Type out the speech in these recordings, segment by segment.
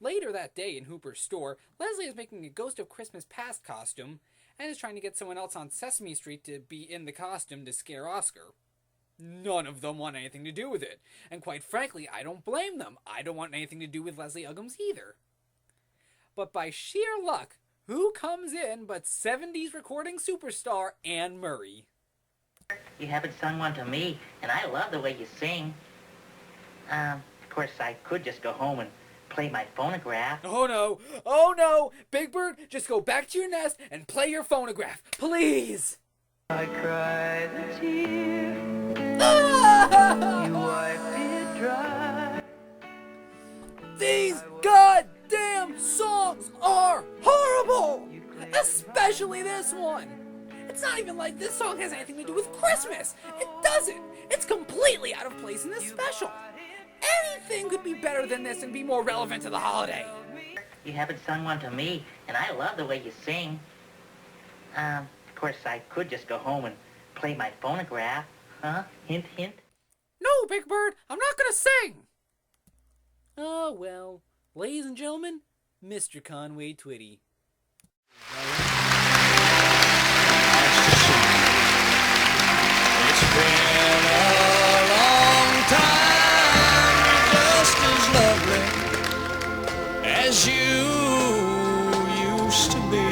Later that day in Hooper's store, Leslie is making a Ghost of Christmas Past costume and is trying to get someone else on Sesame Street to be in the costume to scare Oscar. None of them want anything to do with it, and quite frankly, I don't blame them. I don't want anything to do with Leslie Uggams either. But by sheer luck, who comes in but 70s recording superstar Anne Murray? You haven't sung one to me, and I love the way you sing. Of course, I could just go home and play my phonograph. Oh no! Oh no! Big Bird, just go back to your nest and play your phonograph, please! I cried a tear, you wiped it dry. These goddamn songs are horrible! Especially this one! It's not even like this song has anything to do with Christmas! It doesn't! It's completely out of place in this special! Anything could be better than this and be more relevant to the holiday! You haven't sung one to me, and I love the way you sing. Of course, I could just go home and play my phonograph. Huh? Hint, hint. No, Big Bird, I'm not gonna sing! Oh, well. Ladies and gentlemen, Mr. Conway Twitty. It's been a long time, just as lovely as you used to be.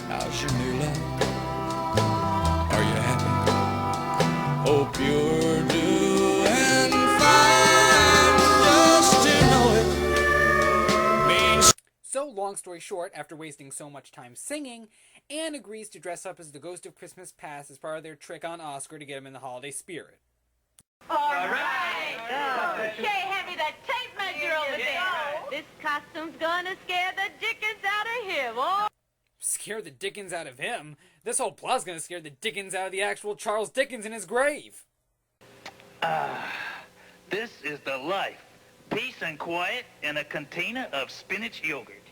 How's your new love? Are you happy? Hope you're doing fine. Just to know it means. So, long story short, after wasting so much time singing, Anne agrees to dress up as the Ghost of Christmas Past as part of their trick on Oscar to get him in the holiday spirit. All right. Okay, hand me that tape measure over there. This costume's gonna scare the dickens out of him. Oh. Scare the Dickens out of him? This whole plot's gonna scare the Dickens out of the actual Charles Dickens in his grave. This is the life. Peace and quiet in a container of spinach yogurt.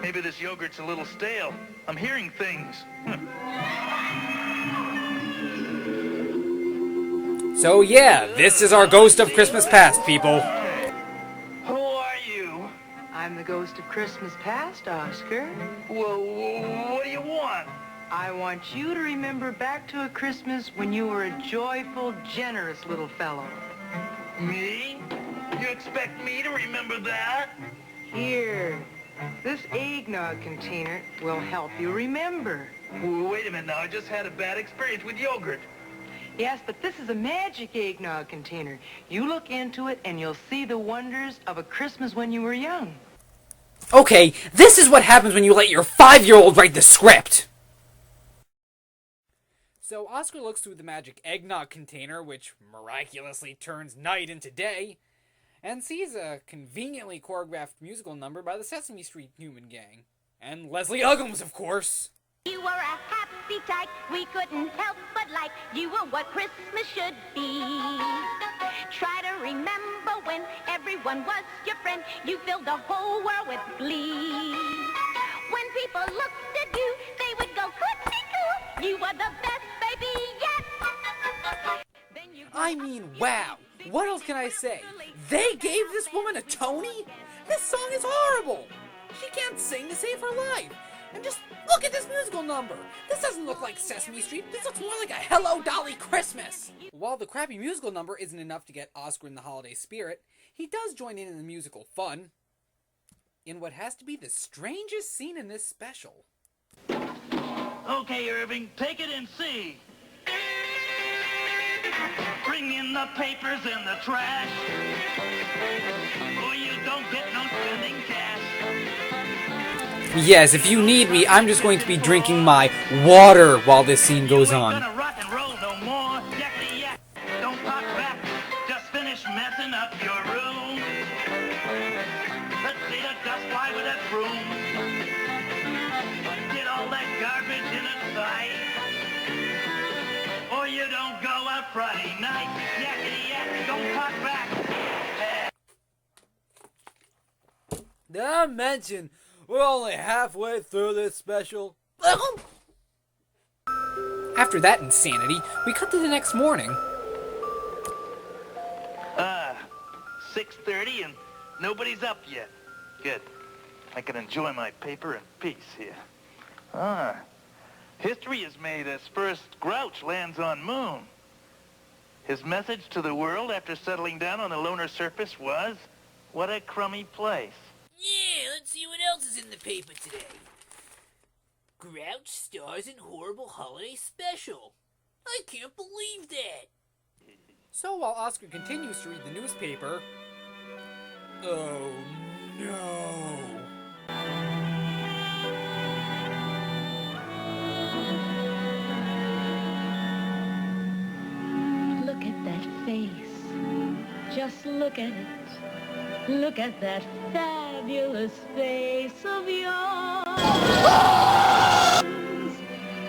Maybe this yogurt's a little stale. I'm hearing things. So yeah, this is our Ghost of Christmas Past, people. Who are you? I'm the ghost of Christmas past, Oscar. Well, what do you want? I want you to remember back to a Christmas when you were a joyful, generous little fellow. Me? You expect me to remember that? Here, this eggnog container will help you remember. Wait a minute now, I just had a bad experience with yogurt. Yes, but this is a magic eggnog container. You look into it and you'll see the wonders of a Christmas when you were young. Okay, this is what happens when you let your 5-year-old write the script! So Oscar looks through the magic eggnog container, which miraculously turns night into day, and sees a conveniently choreographed musical number by the Sesame Street Human Gang. And Leslie Uggams, of course! You were a happy tyke, we couldn't help but like you were what Christmas should be. Try to remember when everyone was your friend, you filled the whole world with glee. When people looked at you, they would go clickety-coo, you were the best baby yet. Then you I mean, wow! What else can I say? They gave this woman a Tony? This song is horrible! She can't sing to save her life! And just look at this musical number! This doesn't look like Sesame Street, this looks more like a Hello Dolly Christmas! While the crappy musical number isn't enough to get Oscar in the holiday spirit, he does join in the musical fun in what has to be the strangest scene in this special. Okay, Irving, take it in C. Bring in the papers and the trash, or you don't get no spending cash. Yes, if you need me, I'm just going to be drinking my water while this scene goes on. Gonna rock and roll no more. Yakety yak. Don't pop back. Just finish messing up your room. Let's see the dust fly with that broom. Get all that garbage in a sight, or you don't go out Friday night. Yakety yak. Don't pop back. Did I mention we're only halfway through this special? After that insanity, we cut to the next morning. 6:30 and nobody's up yet. Good. I can enjoy my paper in peace here. History is made as first Grouch lands on Moon. His message to the world after settling down on the lunar surface was, what a crummy place. Yeah, let's see what else is in the paper today. Grouch stars in horrible holiday special. I can't believe that. So while Oscar continues to read the newspaper... Oh no! Look at that face. Just look at it. Look at that fabulous face of yours.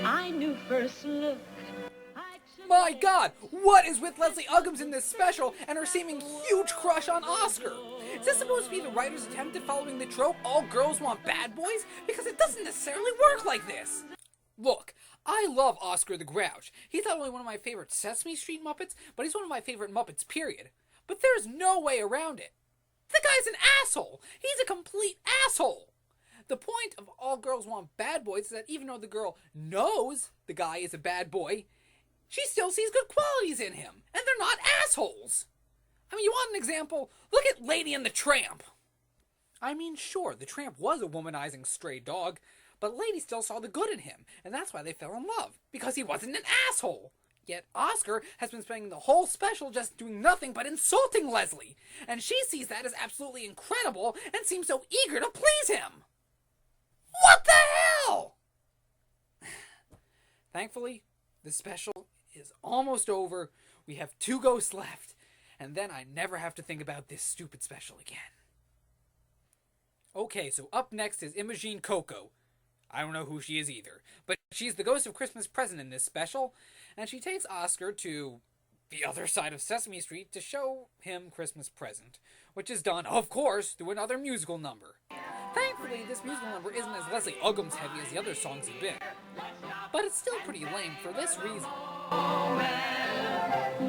I knew first look. My God, what is with Leslie Uggams in this special and her seeming huge crush on Oscar? Is this supposed to be the writer's attempt at following the trope, all girls want bad boys? Because it doesn't necessarily work like this. Look, I love Oscar the Grouch. He's not only one of my favorite Sesame Street Muppets, but he's one of my favorite Muppets, period. But there's no way around it. The guy's an asshole. He's a complete asshole. The point of All Girls Want Bad Boys is that even though the girl knows the guy is a bad boy, she still sees good qualities in him, and they're not assholes. I mean, you want an example? Look at Lady and the Tramp. I mean, sure, the tramp was a womanizing stray dog, but Lady still saw the good in him, and that's why they fell in love, because he wasn't an asshole. Yet Oscar has been spending the whole special just doing nothing but insulting Leslie, and she sees that as absolutely incredible and seems so eager to please him. What the hell? Thankfully, the special is almost over. We have 2 ghosts left, and then I never have to think about this stupid special again. Okay, so up next is Imogene Coco. I don't know who she is either, but she's the ghost of Christmas Present in this special, and she takes Oscar to the other side of Sesame Street to show him Christmas Present, which is done, of course, through another musical number. Thankfully, this musical number isn't as Leslie Uggams heavy as the other songs have been, but it's still pretty lame for this reason.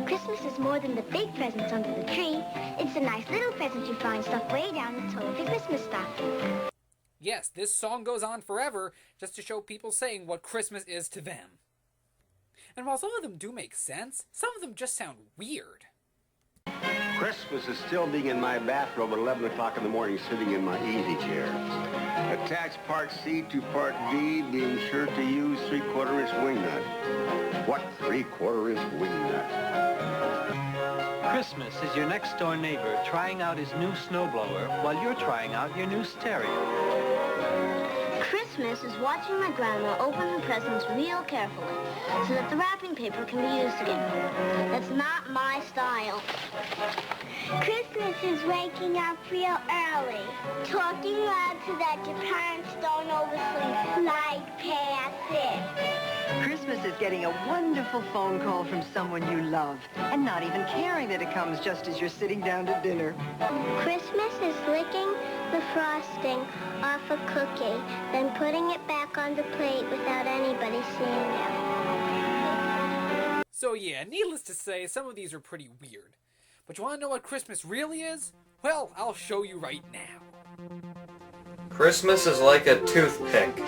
Christmas is more than the big presents under the tree. It's the nice little presents you find stuffed way down the toe of your Christmas stocking. Yes, this song goes on forever just to show people saying what Christmas is to them. And while some of them do make sense, some of them just sound weird. Christmas is still being in my bathrobe at 11 o'clock in the morning, sitting in my easy chair. Attach Part C to Part D, being sure to use 3/4-inch wingnut. What 3/4-inch wingnut? Christmas is your next-door neighbor trying out his new snowblower while you're trying out your new stereo. Christmas is watching my grandma open the presents real carefully so that the wrapping paper can be used again. That's not my style. Christmas is waking up real early, talking loud so that your parents don't oversleep like past it. Christmas is getting a wonderful phone call from someone you love and not even caring that it comes just as you're sitting down to dinner. Christmas is licking the frosting off a cookie, then putting it back on the plate without anybody seeing it. So yeah, needless to say, some of these are pretty weird. But you want to know what Christmas really is? Well, I'll show you right now. Christmas is like a toothpick.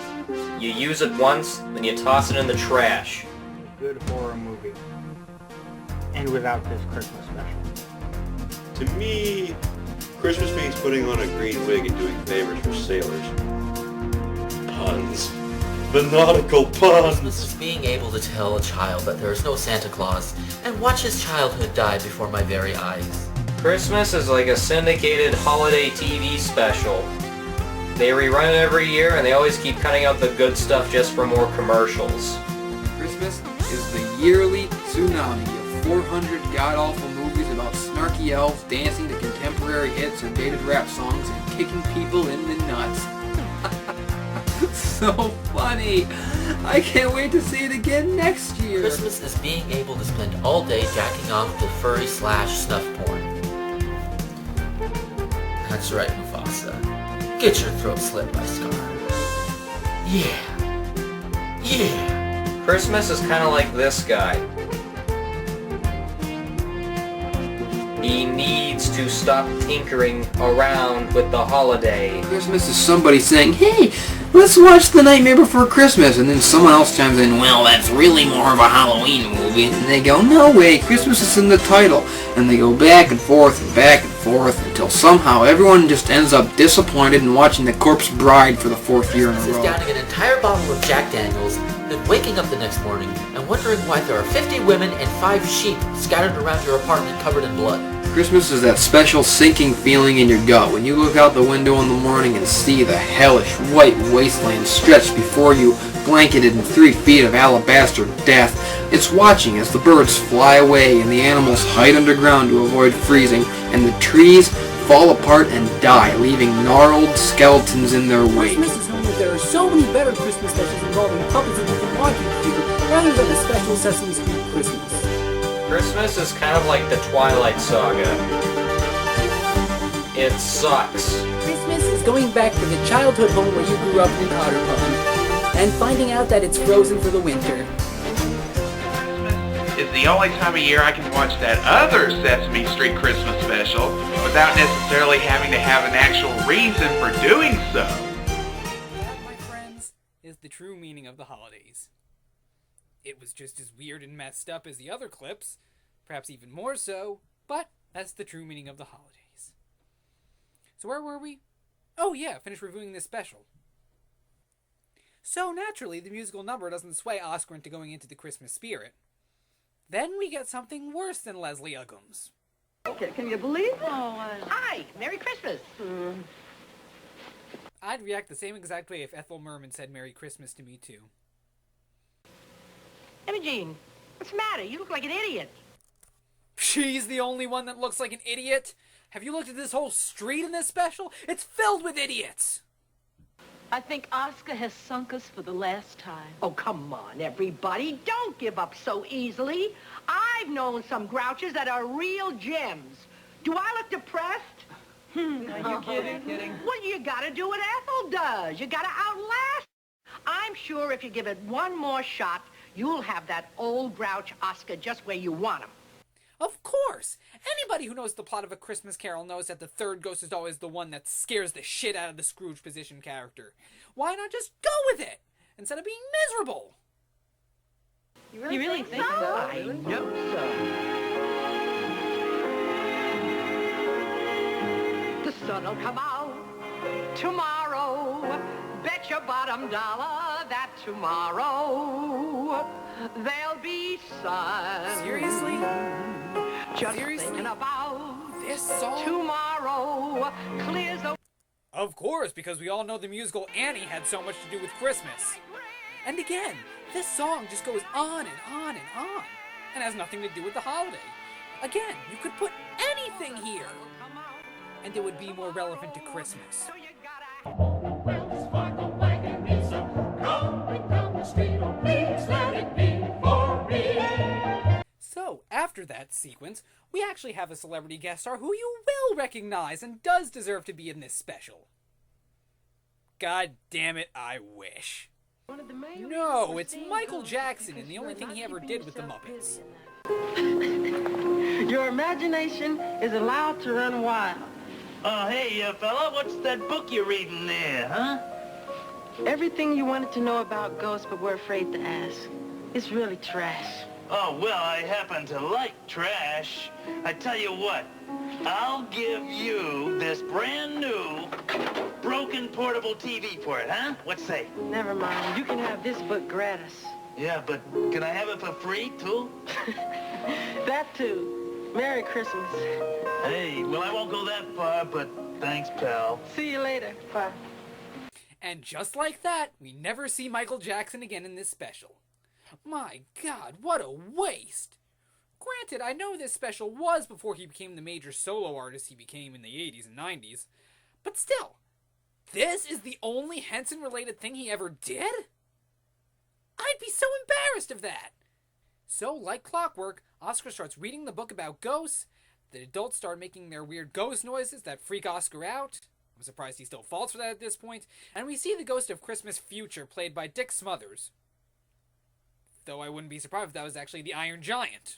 You use it once, then you toss it in the trash. Good horror movie. And without this Christmas special. To me, Christmas means putting on a green wig and doing favors for sailors. Puns. The nautical puns! Christmas is being able to tell a child that there is no Santa Claus and watch his childhood die before my very eyes. Christmas is like a syndicated holiday TV special. They rerun it every year and they always keep cutting out the good stuff just for more commercials. Christmas is the yearly tsunami of 400 god-awful movies about snarky elves dancing to contemporary hits or dated rap songs and kicking people in the nuts. So funny! I can't wait to see it again next year! Christmas is being able to spend all day jacking off to furry/snuff porn. That's right, Mufasa. Get your throat slit by Scar. Yeah! Yeah! Christmas is kind of like this guy. He needs to stop tinkering around with the holiday. Christmas is somebody saying, hey, let's watch The Nightmare Before Christmas, and then someone else chimes in, well, that's really more of a Halloween movie, and they go, no way, Christmas is in the title, and they go back and forth until somehow everyone just ends up disappointed in watching The Corpse Bride for the 4th year in a row. Downing an entire bottle of Jack Daniels, then waking up the next morning and wondering why there are 50 women and 5 sheep scattered around your apartment covered in blood. Christmas is that special sinking feeling in your gut when you look out the window in the morning and see the hellish white wasteland stretched before you, blanketed in 3 feet of alabaster death. It's watching as the birds fly away and the animals hide underground to avoid freezing, and the trees fall apart and die, leaving gnarled skeletons in their wake. Christmas is home that there are so many better Christmas specials involving puppets that you can watch each year, rather than a special Sesame Street Christmas. Christmas is kind of like the Twilight Saga. It sucks. Christmas is going back to the childhood home where you grew up in Otter Pond, and finding out that it's frozen for the winter. Is the only time of year I can watch that other Sesame Street Christmas special without necessarily having to have an actual reason for doing so. That, my friends, is the true meaning of the holidays. It was just as weird and messed up as the other clips, perhaps even more so, but that's the true meaning of the holidays. So where were we? Oh yeah, finished reviewing this special. So naturally, the musical number doesn't sway Oscar into going into the Christmas spirit. Then we get something worse than Leslie Uggams. Okay, can you believe it? Hi, Merry Christmas. I'd react the same exact way if Ethel Merman said Merry Christmas to me too. Imogene, what's the matter? You look like an idiot. She's the only one that looks like an idiot? Have you looked at this whole street in this special? It's filled with idiots! I think Oscar has sunk us for the last time. Oh, come on, everybody. Don't give up so easily. I've known some grouches that are real gems. Do I look depressed? Are you kidding? Well, you gotta do what Ethel does. You gotta outlast. I'm sure if you give it one more shot, you'll have that old grouch Oscar just where you want him. Of course! Anybody who knows the plot of A Christmas Carol knows that the third ghost is always the one that scares the shit out of the Scrooge position character. Why not just go with it, instead of being miserable? You really think so? I know so. The sun'll come out tomorrow. Bet your bottom dollar that tomorrow there'll be sun. Seriously? Just thinking about this song? Tomorrow clears the... Of course, because we all know the musical Annie had so much to do with Christmas. And again, this song just goes on and on and on, and has nothing to do with the holiday. Again, you could put anything here, and it would be more relevant to Christmas. So, after that sequence, we actually have a celebrity guest star who you will recognize and does deserve to be in this special. God damn it, I wish. No, it's Michael Jackson, and the only thing he ever did with the Muppets. Your imagination is allowed to run wild. Oh, hey, fella, what's that book you're reading there, huh? Everything you wanted to know about ghosts but were afraid to ask. It's really trash. Oh, well, I happen to like trash. I tell you what, I'll give you this brand new broken portable TV for it, huh? What say? Never mind. You can have this book gratis. Yeah, but can I have it for free, too? That too. Merry Christmas. Hey, well, I won't go that far, but thanks, pal. See you later. Bye. And just like that, we never see Michael Jackson again in this special. My God, what a waste! Granted, I know this special was before he became the major solo artist he became in the 80s and 90s, but still, this is the only Henson-related thing he ever did? I'd be so embarrassed of that! So, like clockwork, Oscar starts reading the book about ghosts, the adults start making their weird ghost noises that freak Oscar out. I'm surprised he still falls for that at this point, and we see the ghost of Christmas Future played by Dick Smothers. though I wouldn't be surprised if that was actually the Iron Giant.